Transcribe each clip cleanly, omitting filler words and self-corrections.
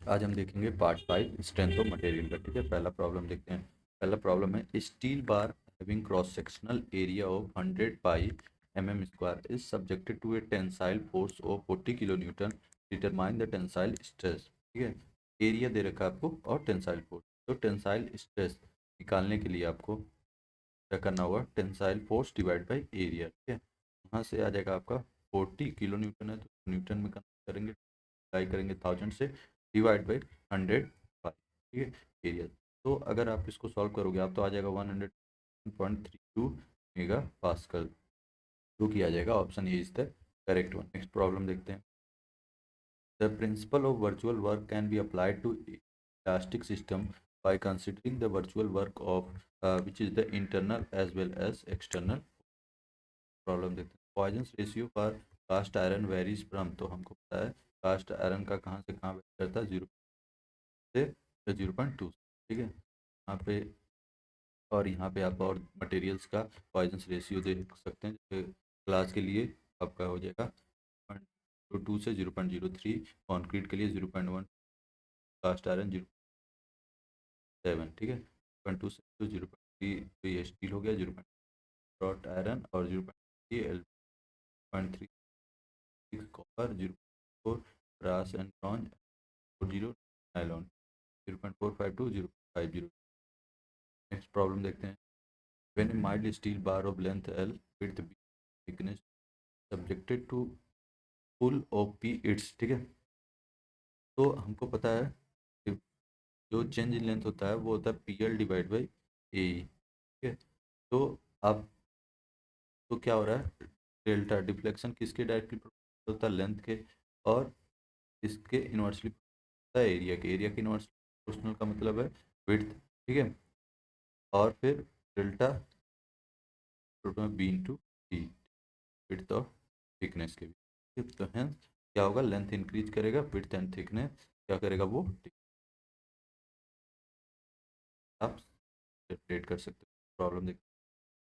आज हम देखेंगे पार्ट 5 स्ट्रेंथ ऑफ मटेरियल का। ठीक है, पहला प्रॉब्लम देखते हैं। पहला प्रॉब्लम है steel bar having cross sectional area of 100 pi mm square is subjected to a tensile force of 40 kilo newton. Determine the tensile stress. ठीक है, एरिया दे रखा है आपको और टेंसाइल फोर्स। तो टेंसाइल स्ट्रेस निकालने के लिए आपको क्या करना होगा, tensile force divide by area. ठीक है, यहाँ से आ जाएगा आपका 40 किलो न्यूटन है तो न्यूटन में कन्वर्ट करेंगे, मल्टीप्लाई करेंगे 1000 से, डिवाइड बाई 100 पाई। ठीक है, एरिया। तो अगर आप इसको सॉल्व करोगे आप तो आ जाएगा 100.32 मेगा पास्कल, जो कि आ जाएगा option A is the correct one. Next problem देखते हैं। The principle of virtual work can be applied to elastic system by considering the virtual work of which is the internal as well as external। Problem देखते हैं। Poisson ratio for cast iron varies from, तो हमको पता है cast iron का कहाँ से कहाँ वेरी करता है, 0 से 0.2। ठीक है, यहाँ पे और यहाँ पे आप और मटेरियल्स का पॉइजन रेशियो देख सकते हैं। जैसे ग्लास के लिए आपका हो जाएगा 0.02 से 0.03, कॉन्क्रीट के लिए 0.1, कास्ट आयरन 0.7। ठीक है, 0.2 से 0.3 तो ये स्टील हो गया, 0.3 आयरन और 0.3 L, 0.36 copper, 0.4 brass and bronze, 0 nylon, 0.452, 0.50। Next problem देखते हैं। When a mild steel bar of length L width B thickness subjected to pull of P its. ठीक है, तो हमको पता है कि जो चेंज इन लेंथ होता है वो होता है PL डिवाइड बाई ए। ठीक है, तो अब तो क्या हो रहा है, डेल्टा डिफ्लेक्शन किसके डायरेक्टली होता है, लेंथ के, और इसके इन्वर्सली होता है एरिया के। एरिया के इन्वर्सली प्रोपोर्शनल का मतलब है विड्थ। ठीक है, और फिर delta B into T, width और थिकनेस के भी। तो हेंस क्या होगा, लेंथ इंक्रीज करेगा, विड्थ एंड थिकनेस क्या करेगा, वो आप सेपरेट कर सकते हो। प्रॉब्लम देखते हैं।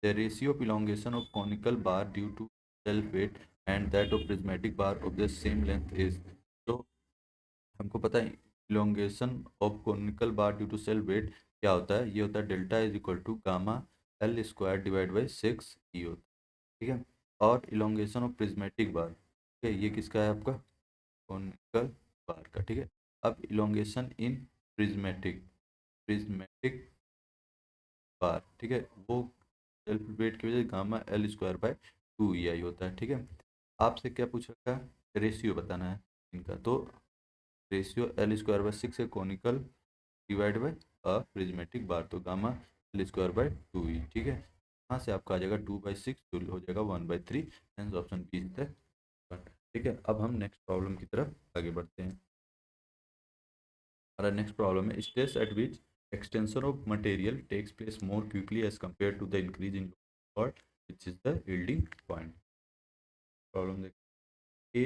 The ratio of elongation of conical bar due to self weight and that of prismatic bar of the same length is. तो हमको पता है elongation of conical bar due to self weight क्या होता है, ये होता है delta is equal to gamma L square divide by 6 E होता है। ठीक है, और इलोंगेशन ऑफ प्रिज्मेटिक बार, ठीक है, ये किसका है आपका, कॉनिकल बार का। ठीक है, अब इलोंगेशन इन प्रिज्मेटिक प्रिज्मेटिक बार, ठीक है, वो सेल्फ वेट की वजह से gamma L square by 2 EI होता है। ठीक है, आपसे क्या पूछ रखा है, रेशियो बताना है इनका। तो रेशियो L स्क्वायर बाय 6 है कॉनिकल डिवाइड बाय प्रिज्मेटिक बार, तो gamma L square by 2E। ठीक है, यहाँ से आपका आ जाएगा 2/6 जो हो जाएगा 1/3। Option B is the. ठीक है, अब हम नेक्स्ट प्रॉब्लम की तरफ आगे बढ़ते हैं। हमारा नेक्स्ट प्रॉब्लम है stress at which extension of material takes place more quickly as compare to the increase in और which is the yielding point. Problem देखिए। A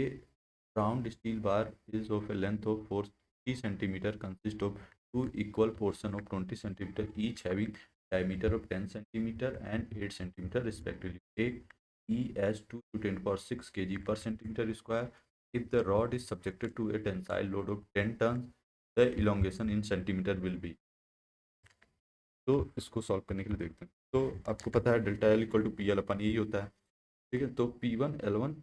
round steel bar is of a length of 40 centimeter consist of two equal portion of 20 centimeter each having diameter of 10 centimeter and 8 centimeter respectively. Take E as 2 to 10 power 6 kg per centimeter square. If the rod is subjected to a tensile load of 10 tons, the elongation in centimeter will be। तो इसको solve करने के लिए देखते हैं। तो आपको पता है delta L equal to P L अपन यही होता है। ठीक है, तो P1 L1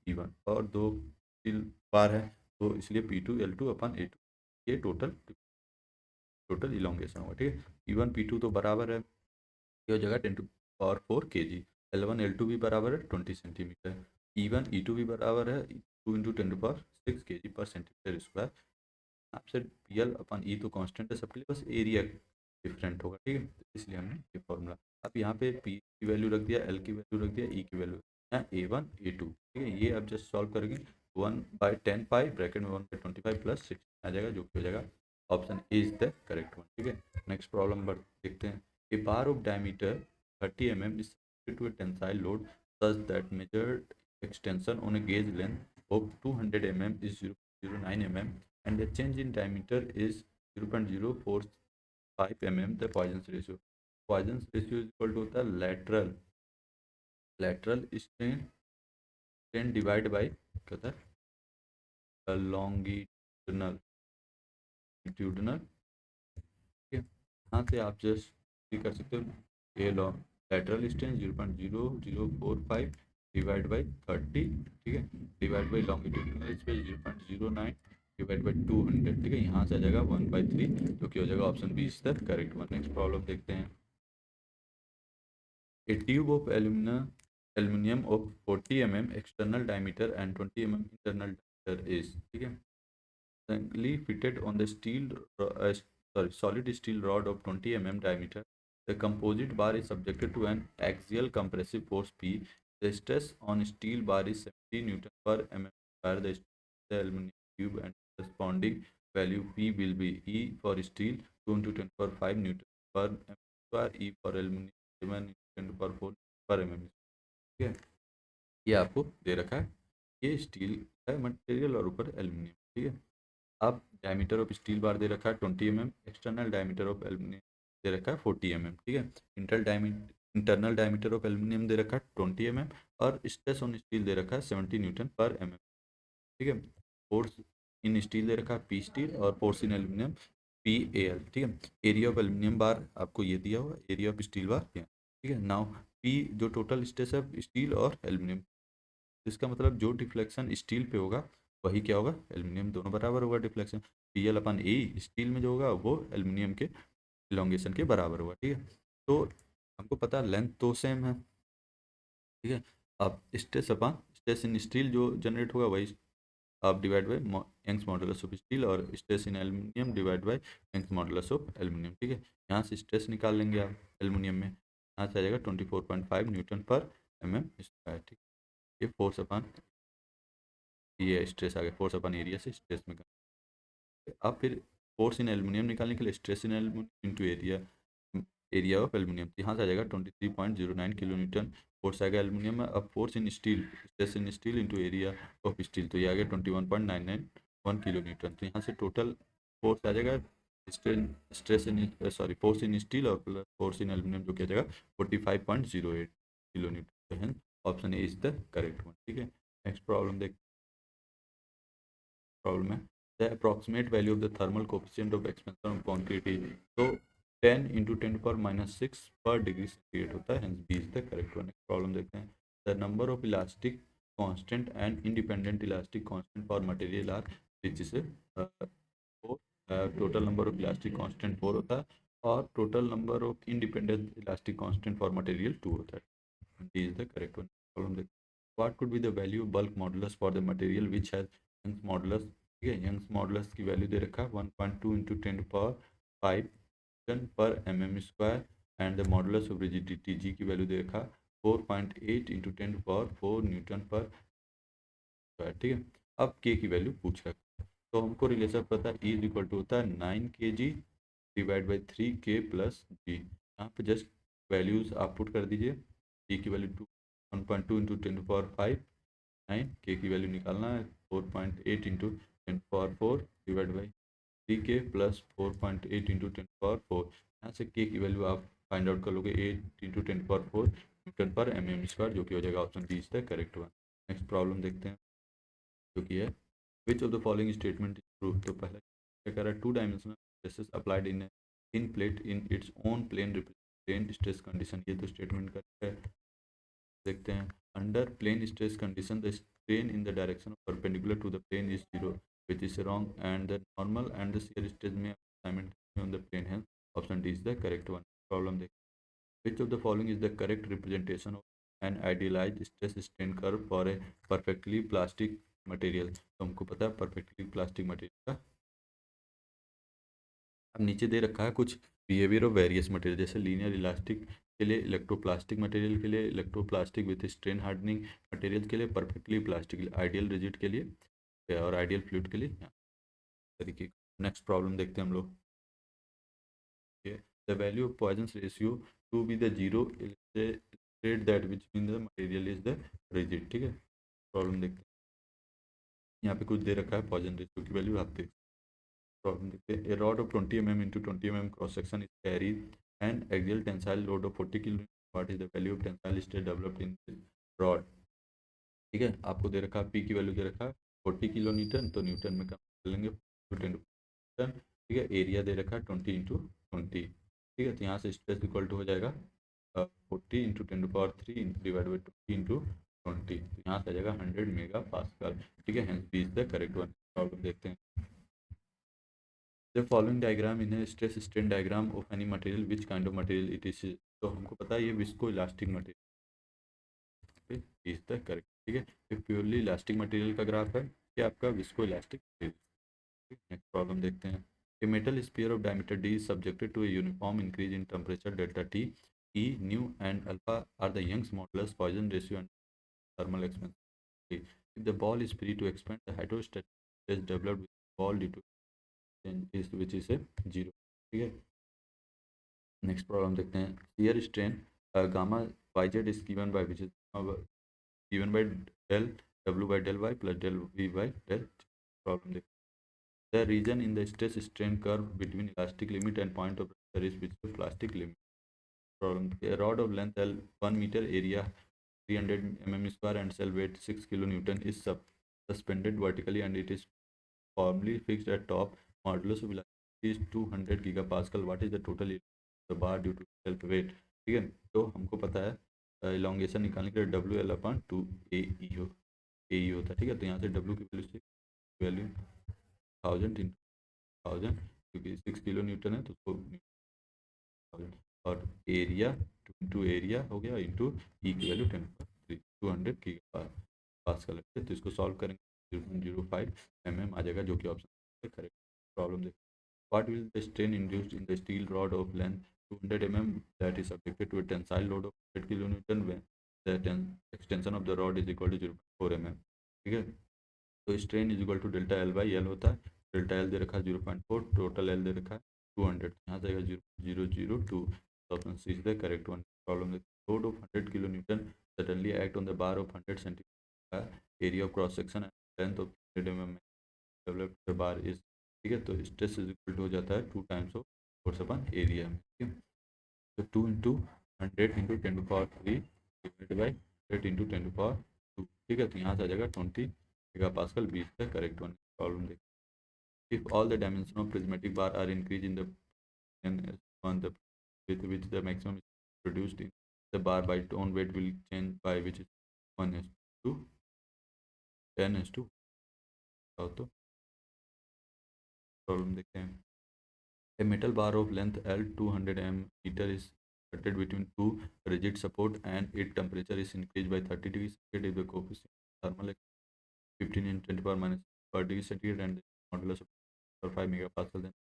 E1 और दो स्टील बार है, तो इसलिए P2 L2 अपन A2, ये टोटल इलोंगेशन होगा। ठीक है, P1 P2 तो बराबर है, ये हो जाएगा 10⁴ kg। L1 L2 भी बराबर है 20 सेंटीमीटर। E1 E2 भी बराबर है 2 × 10⁶ kg पर सेंटीमीटर स्क्वायर। आपसे PL/E तो कांस्टेंट है सबके लिए, बस एरिया डिफरेंट होगा। ठीक है, तो इसलिए हमने ये फॉर्मूला अब यहाँ पे P की वैल्यू रख दिया, L की वैल्यू रख दिया, E की वैल्यू यहाँ A1 A2। ठीक है, ये अब जस्ट सॉल्व करेंगे। 1/10 पाई ब्रैकेट में 1/25 प्लस 6 आ जाएगा, जो कि हो जाएगा option A is the correct one. ठीक है, नेक्स्ट प्रॉब्लम नंबर देखते हैं। ए बार of diameter 30 mm is subjected to a tensile load such that measured extension on a gauge length of 200 mm is 0.09 mm and the change in diameter is 0.045 mm। the Poisson's ratio, Poisson's ratio is equal to होता है lateral strain divide by क्या होता है, longitudinal longitudinal, ठीक है। यहाँ से आप जस्ट भी कर सकते हो a law lateral strain 0.0045 divide by 30, ठीक है, divide by longitudinal space 0.09 divide by 200, ठीक है। यहाँ से आ जाएगा 1/3, जो कि हो जाएगा option B is the correct one. Next problem देखते हैं। A tube of aluminum of 40 mm external diameter and 20 mm internal diameter is, ठीक है, strongly fitted on the solid steel rod of 20 mm diameter. The composite bar is subjected to an axial compressive force P. The stress on steel bar is 70 Newton per mm square. The aluminum tube and corresponding value P will be E for steel 2 into 10 power 5 Newton per mm square, E for aluminum 7 into 10 power 4 per mm, ठीक है। ये आपको दे रखा है, ये steel है material और ऊपर एल्यूमिनियम, ठीक है। अब डायमीटर ऑफ स्टील बार दे रखा है 20 mm, external diameter of aluminium दे रखा है 40 mm, ठीक है। इंटरनल डायमीटर ऑफ एल्यूमिनियम दे रखा है 20 mm और स्ट्रेस ऑन स्टील दे रखा है 70 न्यूटन पर mm, ठीक है। फोर्स इन स्टील दे रखा है पी स्टील और force in aluminium P A L, ठीक है। एरिया ऑफ एल्यूमिनियम बार आपको ये दिया हुआ, एरिया ऑफ स्टील बार, ठीक है। नाउ पी जो टोटल स्ट्रेस है स्टील और एल्यूमिनियम, इसका मतलब जो डिफ्लेक्शन स्टील पे होगा वही क्या होगा एल्यूमिनियम, दोनों बराबर होगा डिफ्लेक्शन। पी एल अपन ए स्टील में जो होगा वो एल्यूमिनियम के इलोंगेशन के बराबर होगा, ठीक है। तो हमको पता लेंथ तो सेम है, ठीक है। अब स्ट्रेस अपन स्ट्रेस इन स्टील जो जनरेट होगा वही आप divide by Young's modulus of steel, और stress in aluminium divide by Young's modulus of aluminium, ठीक है। यहाँ से स्ट्रेस निकाल लेंगे आप एल्यूमिनियम में, यहाँ से आ जाएगा 24.5 न्यूटन पर mm स्क्वायर, ठीक है। ये फोर्स अपन, ये स्ट्रेस आ गया, फोर्स अपन एरिया से स्ट्रेस में कर। अब फिर फोर्स इन एल्यूमिनियम निकालने के लिए stress in aluminium into area, area of aluminium, यहाँ से आ जाएगा 23.09 किलो न्यूटन फोर्स आ गया एल्यूमिनियम में। अब force in steel, stress in steel into area of steel, तो ये आ गया 21.991 किलो न्यूटन। तो यहाँ से टोटल फोर्स आ जाएगा stress in sorry force in steel और प्लस फोर्स इन एल्यूमिनियम, जो क्या जाएगा 45.08 kilo newton. Option A is the correct one, ठीक है। नेक्स्ट प्रॉब्लम देख, प्रॉब्लम है the approximate value of the thermal coefficient of expansion of concrete is, तो 10 into 10⁻⁻6 पर डिग्री सेंटीग्रेड होता है, hence B is the correct one. Problem देखते हैं। The number of elastic constant and independent elastic constant for material are which is four, total number of elastic constant 4 होता है और total number of independent elastic constant for material 2 होता है, D is the correct one. Problem देखते हैं। What could be the value of bulk modulus for the material which has Young's modulus, ठीक है। Young's modulus की value दे रखा है 1.2 इंटू 10⁵ न्यूटन पर mm square, and the modulus of rigidity जी की वैल्यू दे रखा है 4.8 इंटू 10⁴ न्यूटन पर स्क्वायर, ठीक है। अब के की वैल्यू पूछ रहा है, तो हमको रिलेशन पता है, E इज इक्वल टू होता है 9 kg divide by 3k plus G. यहाँ पे जस्ट वैल्यूज आप पुट कर दीजिए। E की वैल्यू 1.2 इंटू 10⁵ 9, के की वैल्यू निकालना है 4.8 into 10⁴ divide by 3k plus 4.8 into 10⁴। यहाँ से के की वैल्यू आप फाइंड आउट कर लोगे 8 इंटू 10⁴ न्यूटन पर mm स्क्वायर, जो कि हो जाएगा option D is the correct one. Next problem देखते हैं, जो कि है which of the following statement is true. तो पहला क्या कह रहा है, 2 dimensional stresses applied in plate in its own plane stress condition, ये तो स्टेटमेंट का है। देखते हैं, under plane stress condition the strain in the direction of perpendicular to the plane is 0, which is wrong, and the normal and the shear stress may simultaneously on the plane, hence option D is the correct one. Problem देख, which of the following is the correct representation of an idealized stress strain curve for a perfectly plastic material। तो हमको पता है perfectly plastic material का, अब नीचे दे रखा है कुछ बिहेवियर ऑफ वेरियस मटेरियल, जैसे लीनियर इलास्टिक के लिए, इलेक्ट्रोप्लास्टिक मटेरियल के लिए, इलेक्ट्रोप्लास्टिक विथ स्ट्रेन हार्डनिंग मटेरियल के लिए, परफेक्टली प्लास्टिक, आइडियल रिजिड के लिए और आइडियल फ्लूइड के लिए तरीके। नेक्स्ट प्रॉब्लम देखते हैं हम लोग। The value of Poisson ratio to be the zero illustrate that which mean the material is the rigid, ठीक है। प्रॉब्लम देखते हैं, यहाँ पे कुछ दे रखा है पॉइजन रेशियो की वैल्यू आप देख। प्रॉब्लम देखते हैं, a rod of 20 mm into 20 mm cross section is carries and axial tensile load of 40 kilo, what is the value of tensile stress developed in rod, ठीक है। आपको दे रखा है पी की वैल्यू दे रखा है 40 किलो न्यूटन, तो न्यूटन में कम कर लेंगे 10 न्यूटन, ठीक है, एरिया दे रखा है 20 × 20, ठीक है। तो यहाँ से स्ट्रेस इक्वल टू हो जाएगा 40 × 10⁻³ डिवाइड बाई 20 × 20, तो यहाँ से आ जाएगा 100 MPa, ठीक है। Hence B is the correct one. Problem देखते हैं। The following diagram in stress strain diagram of any material which kind of material it is. तो हमको पता है ये visco elastic material is the correct, ठीक है। ये प्योरली इलास्टिक मटेरियल का ग्राफ है, ये आपका visco elastic material. Next problem देखते हैं। A metal sphere of diameter d is subjected to a uniform increase in temperature delta T. E, nu and alpha are the Young's modulus, Poisson ratio and thermal expansion. If the ball is free to expand, the hydrostatic stress developed with the ball due to change is which is a 0, ठीक है। Next problem देखते हैं। Shear strain gamma yz is given by which is given by del w by del y plus del v by del। Problem देखते हैं। The region in the stress strain curve between elastic limit and point of pressure is which is plastic limit। Problem: a rod of length L 1 meter, area 300 mm square and cell weight 6 kilonewton is suspended vertically and it is firmly fixed at top. Modulus of elasticity is 200 gigapascal. What is the total the bar due to self weight? ठीक है, तो हमको पता है elongation निकालने के लिए W L upon 2 ए ई होता है, ठीक है। तो यहाँ से डब्ल्यू की वैल्यू 1000 × 1000, क्योंकि 6 किलो न्यूटन है तो उसको 1000, और एरिया इंटू एरिया हो गया इंटू ई की वैल्यू 10⁻³ 200 की पास का लगता है। तो इसको सॉल्व करेंगे 0.05 mm आ जाएगा, जो कि ऑप्शन करेक्ट। प्रॉब्लम देखिए। What will the strain induced in the steel rod of length 200 mm that is subjected to a tensile load of 100 kilonewton when the extension of the rod is equal to 0.4 mm, ठीक है। तो strain is equal to delta L by L होता है। Delta L दे रखा है 0.4, total L दे रखा है 200, यहाँ से आएगा 0.002। Option C is the correct one. Problem load of 100 kilo newton suddenly act on the bar of 100 centimetre, area of cross section and length of 100 mm developed the bar is, ठीक है। तो stress is equal to हो जाता है 2 times of force upon area में, ठीक है। तो 2 × 100 × 10⁻³ डिवाइड बाई 100 × 10⁻², ठीक है। तो यहाँ से आ जाएगा 20 megapascal, B is the correct one। Problem देखिए। If all the dimension of prismatic bar are increased in the and on the with which the maximum is produced in the bar by tone weight will change by which is 1:2 10:2। तो problem देखते हैं। A metal bar of length L 200 meter is fitted between two rigid support and its temperature is increased by 30 degrees Celsius if the coefficient thermal 15 × 10⁻³ per degree centigrade and the modulus of 5 megapascal, then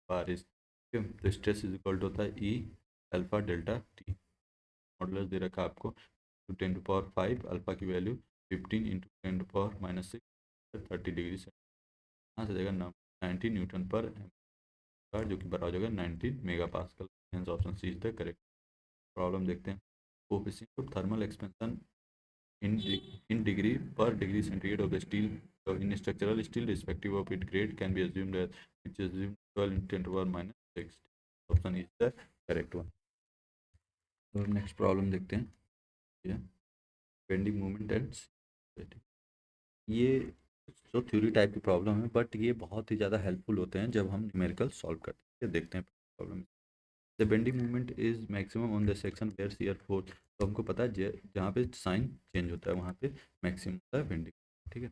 bar is, ठीक है। तो stress is equal to होता है ई alpha delta T. Modulus दे रखा है आपको 10⁵ alpha की value 15 × 10⁻⁻6 30 degree से, यहाँ से जाएगा 90 न्यूटन पर एम, जो कि बराबर हो जाएगा 19 megapascal. Hence option C is the correct. Problem देखते हैं। Coefficient of thermal expansion in degree per degree centigrade of the steel in structural steel respective of its grade can be assumed as which is assumed 12 × 10⁻⁻6। option is the correct one। तो next problem देखते हैं। Bending moment and, ये जो theory type की problem है, but ये बहुत ही ज़्यादा हेल्पफुल होते हैं जब हम न्यूमेरिकल सॉल्व करते हैं। ये देखते हैं problem. The bending movement is maximum on the section where shear force. तो हमको पता है जहाँ पे साइन चेंज होता है वहाँ पे मैक्सिमम होता है बेंडिंग, ठीक है।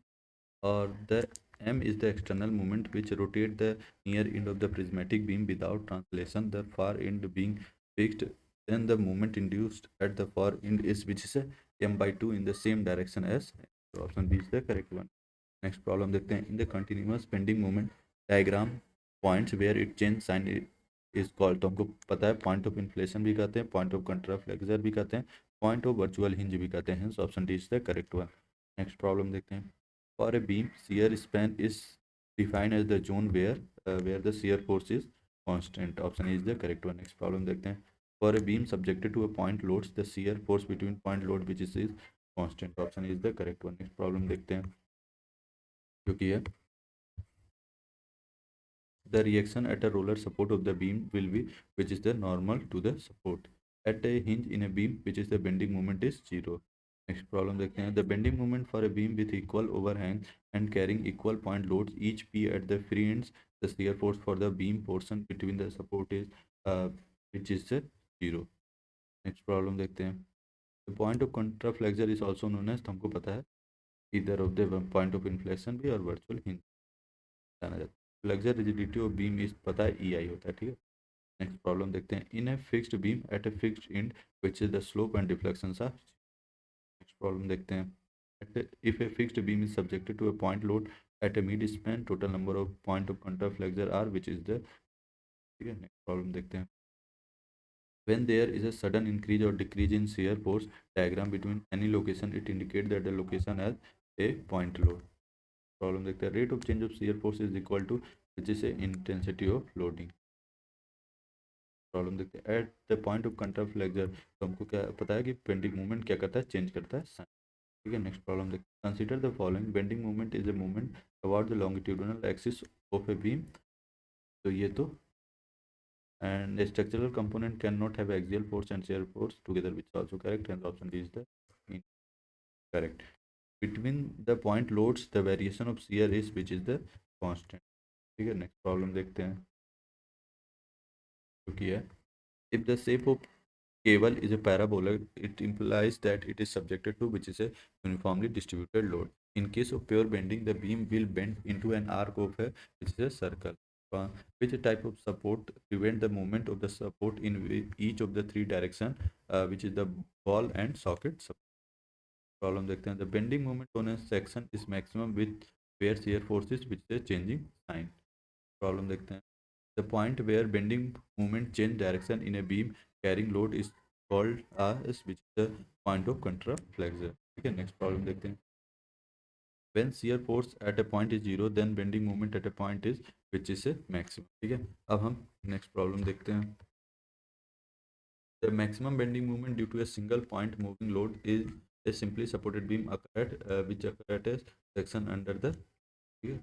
और the m is the external moment which rotate the near end of the prismatic beam without translation, the far end being fixed, then the moment induced at the far end is which is m/2 in the same direction as, so option B is the correct one। नेक्स्ट problem देखते हैं। In the continuous bending moment diagram points where it change sign is called. तो हमको पता है point of inflation भी कहते हैं, पॉइंट ऑफ कंट्राफ्लेक्सर भी कहते हैं, पॉइंट ऑफ वर्चुअल हिंज भी कहते हैं। Option D is the correct one. Next problem देखते हैं। For a beam shear span is defined as the zone where the shear force is constant. Option is the correct one. Next problem देखते हैं। For a beam subjected to a point loads the shear force between point load which is constant. Option is the correct one. Next problem देखते हैं, जो कि है the reaction at a roller support of the beam will be which is the normal to the support at a hinge in a beam which is the bending moment is 0। next problem देखते हैं। the bending moment for a beam with equal overhang and carrying equal point loads each p at the free ends the shear force for the beam portion between the support is which is 0. Next problem देखते हैं. The point of contraflexure is also known as, हमको पता है इधर of the point of inflection भी और virtual hinge जाना जाता है. Flexure rigidity of beam is पता है ई आई होता है. ठीक है. नेक्स्ट प्रॉब्लम देखते हैं. In a fixed beam at a fixed end which is the slope and deflections are. Next problem देखते हैं. If a fixed beam is subjected to a point load at a mid span, total number of point of contraflexure are which is the. ठीक है. Next problem देखते हैं. When there is a sudden increase or decrease in shear force diagram between any location, it indicates that the location has a point load. Problem देखते हैं. Rate of change of shear force is equal to which is a intensity of loading. Problem देखते हैं. At the point of कंट्राफ्लेक्सर, तो हमको क्या पता है कि बेंडिंग मोमेंट क्या करता है, चेंज करता है साइन. ठीक है. नेक्स्ट प्रॉब्लम देखते हैं. Consider the following. Bending moment is a moment about the longitudinal axis of a beam. तो ये तो, and a structural component cannot have axial force and shear force together, which is also correct, and the option D is the incorrect. Between the point loads the variation of shear is which is the constant. ठीक है. Next problem देखते हैं जो कि है. if the shape of cable is a parabola, it implies that it is subjected to which is a uniformly distributed load. In case of pure bending, the beam will bend into an arc of a which is a circle. Which type of support prevent the movement of the support in each of the three direction, which is the ball and socket support. Problem देखते हैं. The bending moment on a section is maximum with where shear force is which is a changing sign. Problem देखते हैं. The point where bending moment change direction in a beam carrying load is called as which is the point of contraflexure. ठीक है. Next problem देखते हैं. When shear force at a point is 0, then bending moment at a point is which is a maximum. ठीक है. अब हम next problem देखते हैं. The maximum bending moment due to a single point moving load is a simply supported beam which occur at a section under the. ठीक है.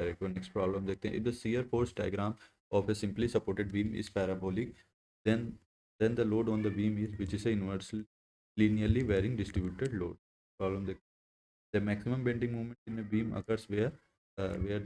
Correct. Next problem देखते हैं. If the shear force diagram of a simply supported beam is parabolic, then the load on the beam is which is a inversely linearly varying distributed load. Problem देखते हैं. The maximum bending moment in a beam occurs where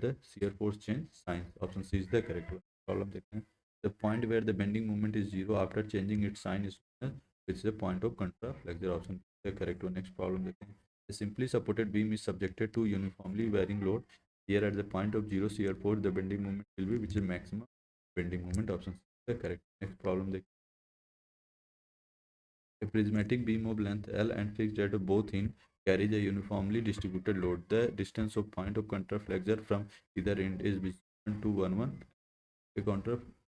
the shear force change signs. Option C is the correct one. Problem देखते हैं. The point where the bending moment is 0 after changing its sign is which is the point of contraflexure. Option C is the correct one. Next problem देखते हैं. A simply supported beam is subjected to uniformly varying load. Here at the point of 0 shear force, the bending moment will be which is maximum bending moment. Option C is the correct. Next problem देखते हैं. A prismatic beam of length L and fixed at both ends carries a uniformly distributed load. The distance of point of contraflexure from either end is between 2 1 1.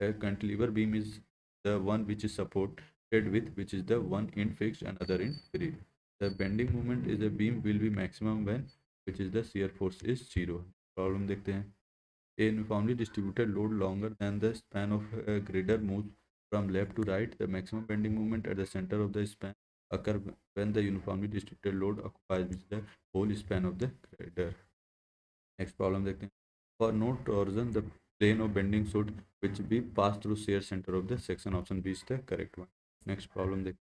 A cantilever beam is the one which is supported with which is the one end fixed and other end free. The bending moment is a beam will be maximum when which is the shear force is 0. Problem देखते हैं. A uniformly distributed load longer than the span of a girder moves from left to right. The maximum bending moment at the center of the span occur when the uniformly distributed load occupies the whole span of the girder. Next problem देखते हैं. For no torsion, the plane of bending should which be pass through shear center of the section. Option B is the correct one. Next problem देखते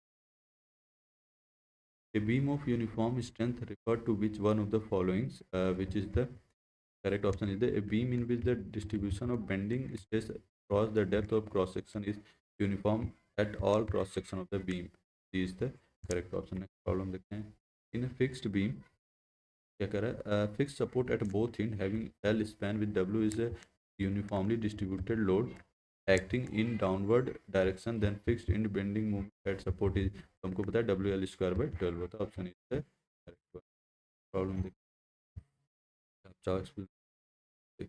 हैं. A beam of uniform strength refer to which one of the following, which is the correct option is the a beam in which the distribution of bending stress across the depth of cross section is uniform at all cross section of the beam. C is the correct option. Next problem देखते हैं. In a fixed beam, क्या कर रहा है. Fixed support at both end having L span with W is a uniformly distributed load acting in downward direction, then fixed end bending moment at support is, तो हमको पता है WL square by 12 होता है. Option is the correct. Problem देख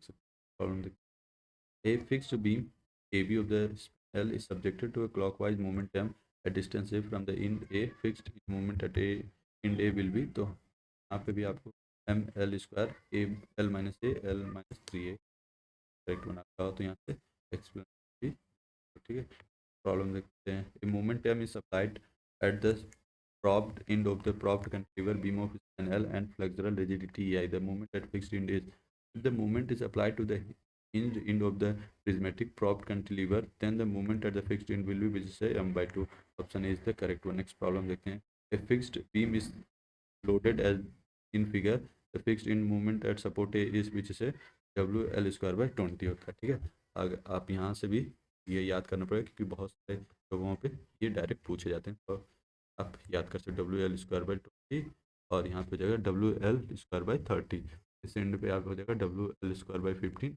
सकते. Problem देख. A fixed beam AB of the L is subjected to a clockwise momentum at distance A from the end A. Fixed moment at A end A will be, तो यहाँ पे भी आपको M L square A L minus A L minus 3 A correct बनाता हो, तो यहाँ से एक्सप्लेन भी. ठीक है. प्रॉब्लम देखते हैं. A moment M is applied at the propped end of the propped cantilever beam of span L and flexural rigidity EI. The moment at fixed end is, if the moment is applied to the hinged end of the prismatic propped cantilever, then the moment at the fixed end will be which is say m by 2. Option A is the correct one. Next problem देखते हैं. A fixed beam is loaded as in figure. The fixed end moment at support A is which is a WL²/20 होता है, ठीक है। अगर आप यहाँ से भी ये याद करना पड़ेगा क्योंकि बहुत सारे जगहों पे ये डायरेक्ट पूछे जाते हैं, तो आप याद कर सकते हो WL²/20 और यहाँ पे हो जाएगा WL²/30, इस एंड पे आप हो जाएगा WL²/15,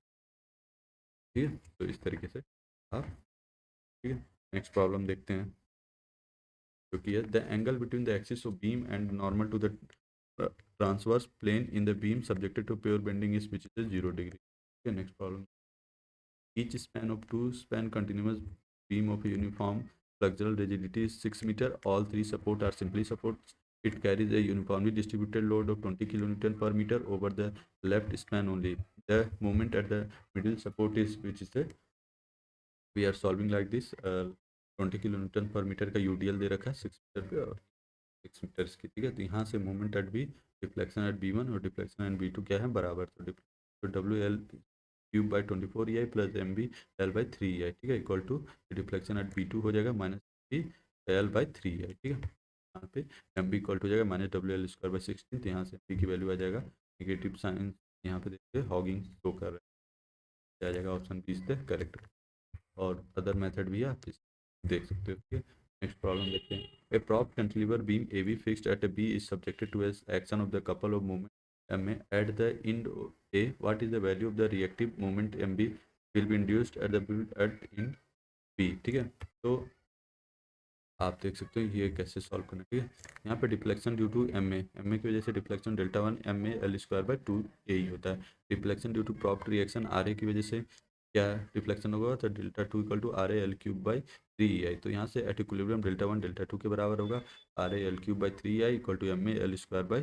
ठीक है। तो इस तरीके से आप, ठीक है। नेक्स्ट प्रॉब्लम देखते हैं जो कि है the angle between the axis of beam and normal to the transverse plane in the beam subjected to pure bending is which is 0 degree, ठीक है। Next problem, each span of two span continuous beam of uniform flexural rigidity is 6 meter. All three support are simply supports. It carries a uniformly distributed load of 20 kilonewton per meter over the left span only. The moment at the middle support is which is the, we are solving like this. 20 kilonewton per meter का UDL दे रखा है 6 metre पे और 6 metres की, ठीक है। तो यहाँ से moment at B, deflection at B1 और डिफ्लेक्शन एट B2 क्या है, बराबर। तो WL³ / 24 EI plus MB L/3 EI, ठीक है, equal to deflection at B2 हो जाएगा -BL/3 EI, ठीक है। यहाँ पे MB इक्वल टू हो जाएगा -WL²/16, तो यहाँ से MB की वैल्यू आ जाएगा नेगेटिव साइन, यहाँ पे देखिए हॉगिंग शो कर रहा है, आ जाएगा option B is the correct. और अदर मेथड भी आप देख सकते हो, ठीक है। नेक्स्ट प्रॉब्लम देखते हैं। ए prop cantilever beam AB fixed at a B is subjected to as action of the couple of moment MA at the end of A. What is the value of the reactive moment MB will be induced at the at end B, ठीक है। तो आप देख सकते हो ये कैसे solve करना है, ठीक है। यहाँ पे deflection due to M A की वजह से डिफ्लेक्शन Δ1 MA L²/2 A ही होता है। Deflection due to propped reaction RA की वजह से क्या डिफ्लेक्शन होगा, तो Δ2 equal to RA L³/3 EI। तो यहाँ से एट इक्विलिब्रियम Δ1 Δ2 के बराबर होगा, RA L³/3 EI equal to MA L²/2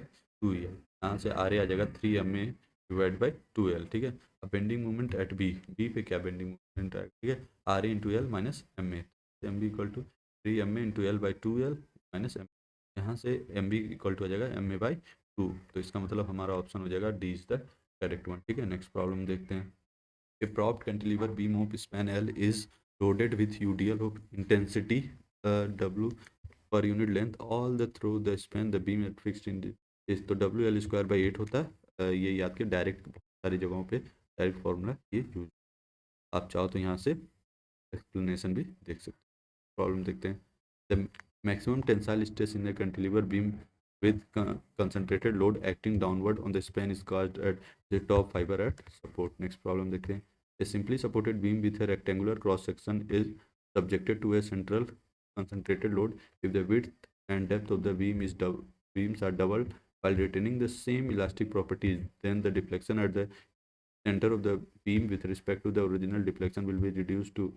EI। यहाँ से RA आ जाएगा 3MA/2L, ठीक है। अब बेंडिंग मोमेंट एट बी पे क्या बेंडिंग मोमेंट है, ठीक है, RA×L minus MA, MB equal to 3MA×L/2L minus M, यहाँ से MB इक्वल टू हो जाएगा MA/2। तो इसका मतलब हमारा ऑप्शन हो जाएगा D is the correct one, ठीक है। नेक्स्ट प्रॉब्लम देखते हैं। ए propped cantilever beam of span L is loaded with UDL of intensity W per unit length all the through the span the beam is fixed in is, तो WL²/8 होता है। ये याद के डायरेक्ट सारी जगहों पे डायरेक्ट फॉर्मूला ये यूज, आप चाहो तो यहाँ से एक्सप्लेनेशन भी देख सकते हैं। प्रॉब्लम देखते हैं। The maximum tensile stress in the cantilever beam with concentrated load acting downward on the span is caused at the top fiber at support. Next problem देखते हैं। A simply supported beam with a rectangular cross section is subjected to a central concentrated load if the width and depth of the beams are doubled while retaining the same elastic properties, then the deflection at the center of the beam with respect to the original deflection will be reduced to,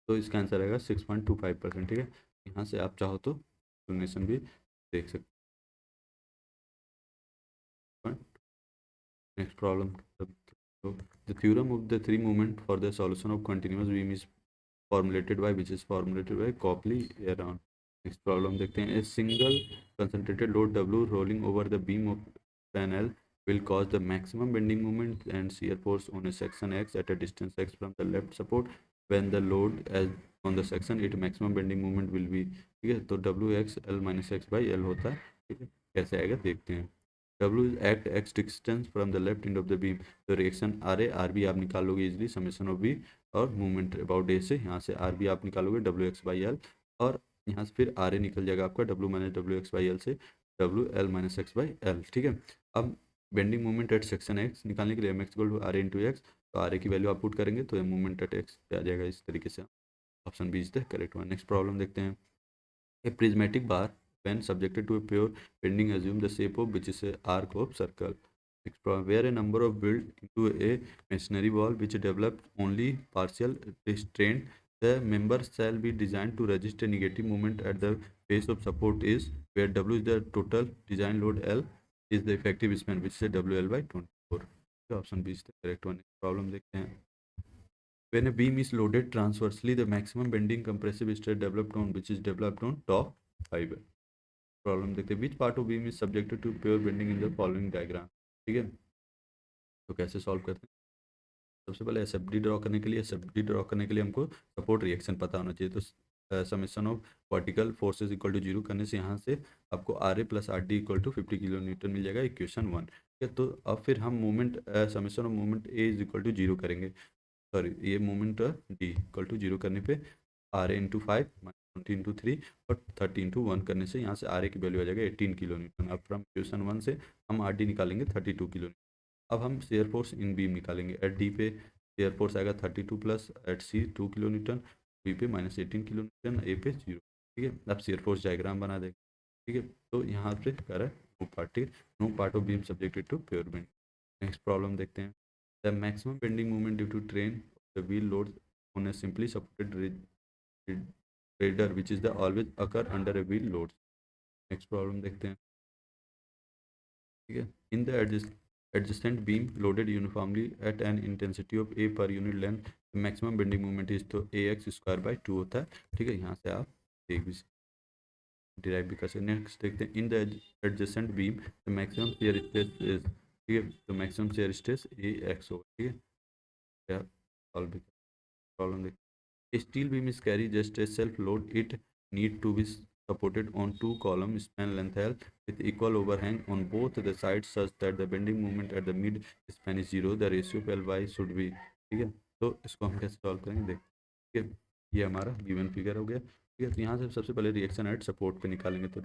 तो इसका answer आएगा 6.25%, ठीक है। यहाँ से आप चाहो तो एक्सप्लेनेशन भी देख सकते हैं। Next problem, the theorem of the three moment for the solution of continuous beam is formulated by which is formulated by Copley around. Next problem देखते हैं। A single concentrated load W rolling over the beam of span L will cause the maximum bending moment and shear force on a section X at a distance X from the left support. When the load as on the section its maximum bending moment will be, ठीक है। तो WX L minus X by L होता है, ठीक है। कैसे आएगा देखते हैं। W is at X distance from the left end of the beam, तो रिएक्शन RB आप निकाल लोगे इजिली समेशन ऑफ B और मूवमेंट अबाउट ए से, यहाँ से RB आप निकालोगे WX/L और यहाँ से फिर RA निकल जाएगा आपका W-WX/L से WL-X/L, ठीक है। अब bending moment at section X निकालने के लिए MX equal to RA into X, तो RA की वैल्यू आप पुट करेंगे तो मूवमेंट एट X पे आ जाएगा इस तरीके से। Option B is the correct one. Next problem देखते हैं। A prismatic bar when subjected to a pure bending assume the shape of which is a arc of circle. Next problem, where a number of built into a masonry wall which develop only partial restraint, the member shall be designed to resist a negative moment at the base of support is where W is the total design load, L is the effective span which is WL/24. Option B is the correct one. Problem देखते हैं। When a beam is loaded transversely, the maximum bending compressive stress developed on which is developed on top fiber. Problem देखते हैं। Which part of beam is subjected to pure bending in the following diagram, ठीक है। तो कैसे solve करते हैं। सबसे पहले एसएफडी ड्रॉ करने के लिए हमको सपोर्ट रिएक्शन पता होना चाहिए। तो summation of vertical forces equal to zero करने से यहाँ से आपको R A plus R D equal to 50 kilo newton मिल जाएगा, इक्वेशन 1। ठीक है, तो अब फिर हम movement summation of movement A is equal to zero करेंगे, सॉरी ये movement D equal to zero करने पे आर ए इंटू 5 20 × 3 और 30 × 1 करने से यहाँ से आर ए की वैल्यू आ जाएगा 18 किलो न्यूटन। अब फ्रॉम इक्वेशन 1 से हम आर डी निकालेंगे 32 किलो। अब हम शेयर फोर्स इन बीम निकालेंगे। एट डी पे शेयर फोर्स आएगा 32 प्लस एट सी 2 किलो न्यूटन, बी पे -18 किलो न्यूटन, ए पे 0। ठीक है, अब शेयर फोर्स डायग्राम बना देंगे। ठीक है, तो यहाँ पे कह रहा है no part, no part of beam subjected to pure bend. Next problem देखते हैं। The maximum bending moment due to train the wheel load on a simply supported radar which is the always occur under a wheel load। Next problem देखते हैं। ठीक है, in the adjacent beam loaded uniformly at an intensity of a per unit length the maximum bending moment is तो ax square by 2 होता है। ठीक है, यहाँ से आप देख भी डिराइव भी कर सकते हैं। नेक्स्ट देखते हैं। In the adjacent beam the maximum shear stress is, ठीक है, तो मैक्सिमम शियर स्ट्रेस ए एक्स होगा। ठीक है, क्या सॉल्व भी प्रॉब्लम देखते हैं। Steel beam is carry just a self load, it need to be supported on two column span length L with equal overhang on both the sides such that the bending moment at the mid span is 0। the ratio of Ly should be। ठीक है, तो इसको हम कैसे solve करेंगे देखिए। ठीक है, ये हमारा गिवन फिगर हो गया। ठीक है, तो यहाँ से सबसे पहले रिएक्शन एट सपोर्ट पे निकालेंगे, तो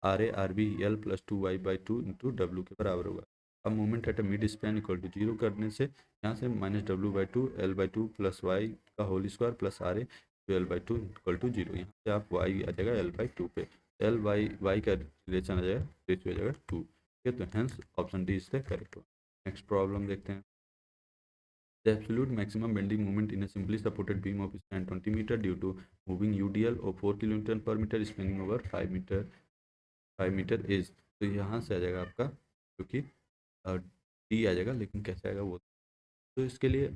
R A R B L plus 2y/2 into W के बराबर होगा। अब moment at a mid span equal to 0 करने से यहाँ से -w/2 L/2 प्लस वाई का whole square plus R A L/2 equal to 0। यहाँ से आप y आ जाएगा L/2 पे, वाई का रिलेशन आ जाएगा, रेशियो आ जाएगा 2। ठीक है, तो hence option D is the correct one. Next problem देखते हैं। The absolute maximum bending moment in a simply supported beam of span 20 meter due to moving UDL of 4 kN per meter spanning over 5 metre is, तो यहाँ से आ जाएगा आपका, क्योंकि D आ जाएगा, लेकिन कैसे आएगा वो, तो इसके लिए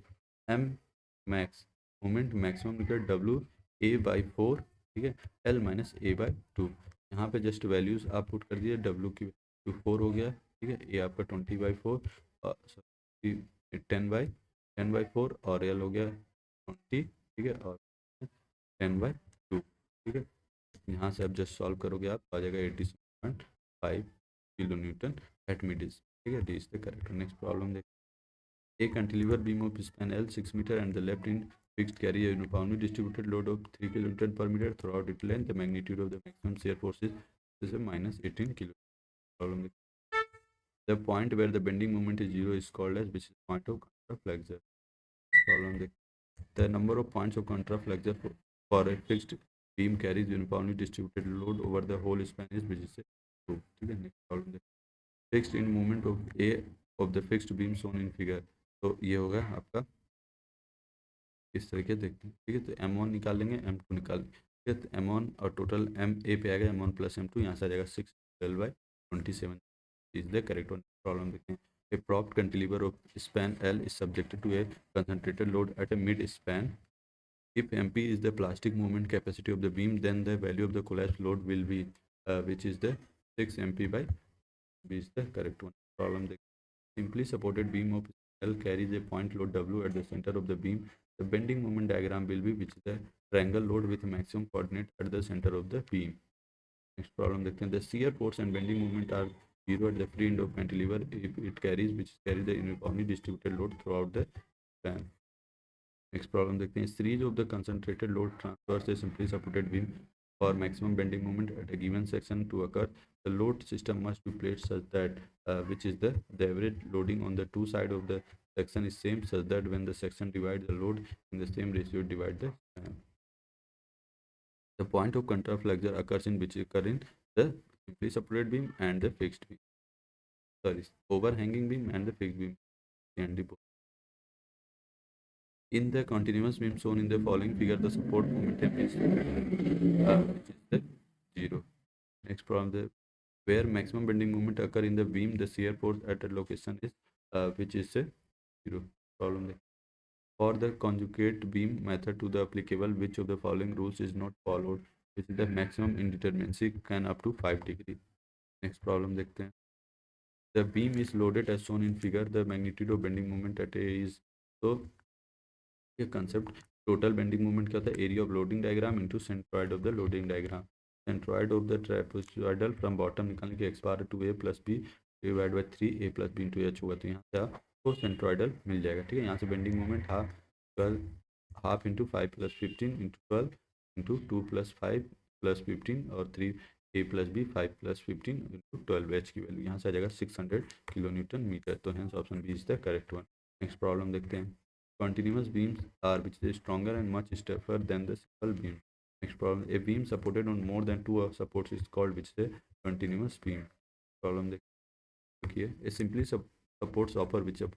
एम मैक्स मोमेंट मैक्सिमम निकल डब्ल्यू A/4। ठीक है, L-A/2। यहाँ पे जस्ट वैल्यूज़ आप पुट कर दिए, डब्ल्यू की वैल्यू 4 हो गया। ठीक है, ये आपका 20/4 और 10/4 और L हो गया 20। ठीक है, और 10/2। ठीक है, यहाँ से आप जस्ट सॉल्व करोगे, आप आ जाएगा 87.5 किलो न्यूटन एट मिड। ठीक है, D is the correct. Next problem देखते हैं। A cantilever beam of span L 6 meter and the left end fixed carry a uniformly distributed load of 3 kN per meter throughout its length। The magnitude of the maximum shear force is a -18 kilo। Problem with the point where the bending moment is 0 is called as which is point of contraflexure। Problem with the number of points of contraflexure for a fixed beam carries uniformly distributed load over the whole span is which is 2। ठीक है, next problem देखते हैं। Fixed in movement of A of the fixed beam shown in figure, तो ये होगा आपका इस तरीके देखते हैं। ठीक है, तो M1 निकाल लेंगे, M2 निकाल लेंगे। ठीक है, तो M1 और टोटल M A पे आएगा M1 प्लस M2, यहाँ से आ जाएगा 6L/27 is the correct one. Problem देखते हैं। A propped cantilever of span L is subjected to a concentrated load at a mid span. If MP is the plastic movement capacity of the beam, then the value of the collapse load will be which is the 6 MP/B is the correct one। Problem देखते हैं। Simply supported beam of L carries a point load W at the center of the beam। The bending moment diagram will be which is the triangle load with maximum coordinate at the center of the beam। Next problem देखते हैं। The shear force and bending moment are 0 at the free end of cantilever if it carries the uniformly distributed load throughout the span। Next problem देखते हैं। Series of the concentrated load transfer से simply supported beam for maximum bending moment at a given section to occur, the load system must be placed such that which is the average loading on the two side of the section is same such that when the section divide the load in the same ratio divide the point of contraflexure occurs in which occur in the simply supported beam and the fixed beam, sorry, overhanging beam and the fixed beam and the in the continuous beam shown in the following figure, the support momentum is which is the 0। Next problem, the where maximum bending moment occur in the beam, the shear force at a location is which is 0। Problem the for the conjugate beam method to the applicable, which of the following rules is not followed, which is the maximum indeterminacy can up to 5 degree। Next problem देखते हैं। The beam is loaded as shown in figure, the magnitude of bending moment at A is, so ये concept total bending moment क्या होता है, area of loading diagram into centroid of the loading diagram. Centroid of the trapezoidal from bottom निकालने के X bar to A plus B divide by 3 a plus B into H होगा, तो यहाँ से आपको सेंट्रॉइडल मिल जाएगा। ठीक है, यहाँ से bending moment half into 5 + 15 into 12 into 2 + 5 + 15 और 3 a plus B 5 + 15 into 12 H की वैल्यू यहाँ से आ जाएगा 600 किलो न्यूटन मीटर। तो hence option B is the correct one. Next problem देखते हैं। Continuous beams are which is stronger and much stiffer than the simple beam. Next problem, a beam supported on more than two supports is called which is a continuous beam. Problem देखिए, a simply supports offer which a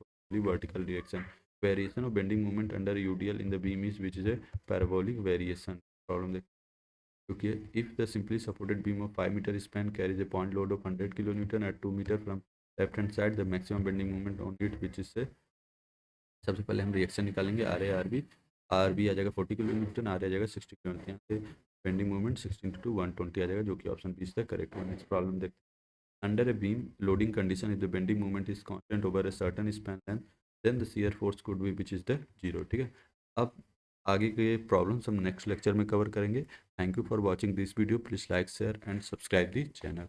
vertical reaction. Variation of bending moment under UDL in the beam is which is a parabolic variation. Problem देखिए, if the simply supported beam of 5 meter span carries a point load of 100 kilonewton at 2 meter from left hand side, the maximum bending moment on it which is a, सबसे पहले हम reaction निकालेंगे R B आ जाएगा 40 kilo Newton, are आ जाएगा 60 kilo Newton. यहाँ से bending moment 16 × 120 आ जाएगा, जो कि option B is the correct one. Next problem देखते हैं। Under a beam loading condition if the bending moment is constant over a certain span then the shear force could be which is the 0। ठीक है, अब आगे के problems हम next lecture में cover करेंगे। Thank you for watching this video, please like share and subscribe the channel.